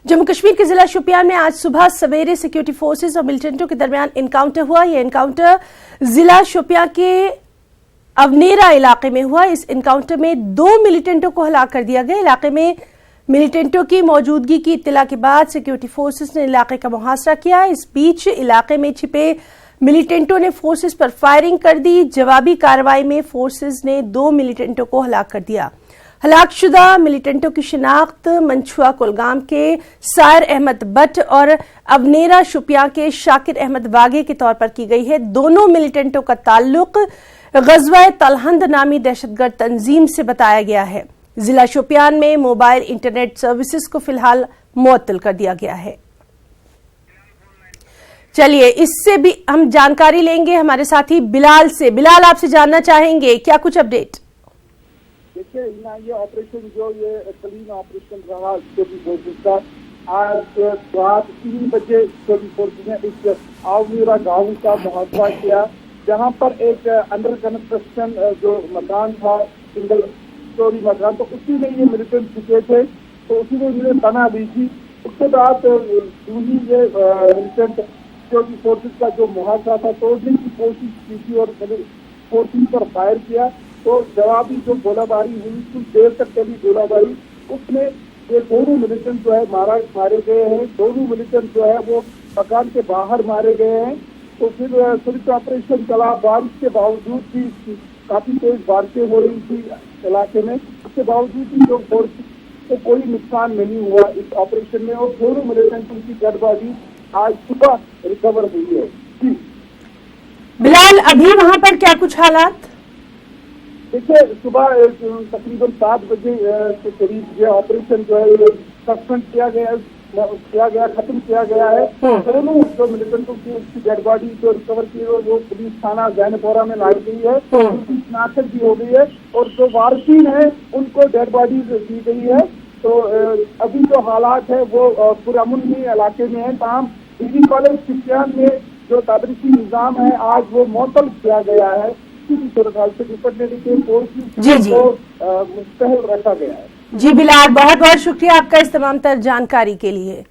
जम्मू कश्मीर के जिला शोपियान में आज सुबह सवेरे सिक्योरिटी फोर्सेस और मिलिटेंटों के दरमियान एनकाउंटर हुआ। यह एनकाउंटर जिला शोपियान के अवनेरा इलाके में हुआ। इस एनकाउंटर में 2 मिलिटेंटों को हलाक कर दिया गया। इलाके में मिलिटेंटों की मौजूदगी की इत्तला के बाद सिक्योरिटी फोर्सेस ने इलाके का मुहासरा किया। इस बीच इलाके में छिपे मिलिटेंटों ने फोर्सेस पर फायरिंग कर दी। जवाबी कार्रवाई में फोर्सेस ने 2 मिलिटेंटों को हलाक कर दिया। हलाकशुदा मिलिटेंटों की शिनाख्त मंछुआ कुलगाम के सायर अहमद बट और अवनेरा शुपिया के शाकिर अहमद वागे के तौर पर की गई है। दोनों मिलिटेंटों का ताल्लुक गजवा तलहंद नामी दहशतगर्द तंजीम से बताया गया है। जिला शोपियान में मोबाइल इंटरनेट सर्विसेज को फिलहाल मुअत्तल कर दिया गया है। चलिए इससे भी हम जानकारी लेंगे हमारे साथी बिलाल से। बिलाल, आपसे जानना चाहेंगे क्या कुछ अपडेट? देखिए ये ऑपरेशन जो ये कलीन ऑपरेशन रहा सिक्योरिटी फोर्सेज का, आज रात 3 बजे सिक्योरिटी फोर्सेज ने इस आवनीरा गांव का मुहासरा किया, जहां पर एक अंडर कंस्ट्रक्शन जो मकान था, सिंगल स्टोरी मकान, तो उसी में ये मिलिटेंट छुपे थे, तो उसी में इन्होंने पनाह दी थी। उसके बाद ही ये मिलिटेंट सिक्योरिटी फोर्सेज का जो मुहासरा था तोड़ने की कोशिश की थी और फोर्सेज पर फायर किया। तो जवाबी जो गोलाबारी हुई, कुछ देर तक चली गोलाबारी, उसमें ये दोनों मिलिटेंट जो है मारे गए हैं। दोनों मिलिटेंट जो है वो मकान के बाहर मारे गए हैं। तो फिर सर्च ऑपरेशन चला। बारिश के बावजूद भी, काफी तेज बारिशें हो रही थी इलाके में, उसके बावजूद भी जो फोर्स को कोई नुकसान नहीं हुआ इस ऑपरेशन में, और दोनों मिलिटेंटों की डेड बॉडी आज सुबह रिकवर हुई है। बिलाल, अभी वहां पर क्या कुछ हालात? देखिए सुबह तकरीबन 7 बजे के करीब ये ऑपरेशन जो है सस्पेंड किया गया, खत्म किया गया है। दोनों जो मिलिटेंटों की उसकी डेड बॉडी जो रिकवर की है वो पुलिस थाना जैनपोरा में लाई गई है, उनकी शिनाख्त भी हो गई है, और जो वारसीन है उनको डेड बॉडी दी गई है। तो अभी जो हालात है वो पुरअमन इलाके में है। तमाम डिग्री कॉलेज शोपियान में जो तदरीसी निज़ाम है आज वो मुअत्तल किया गया है। सूरत से निपटने के लिए फोर्सेस को मुस्तैद रखा गया है। जी बिलाल, बहुत बहुत शुक्रिया आपका इस तमाम तर जानकारी के लिए।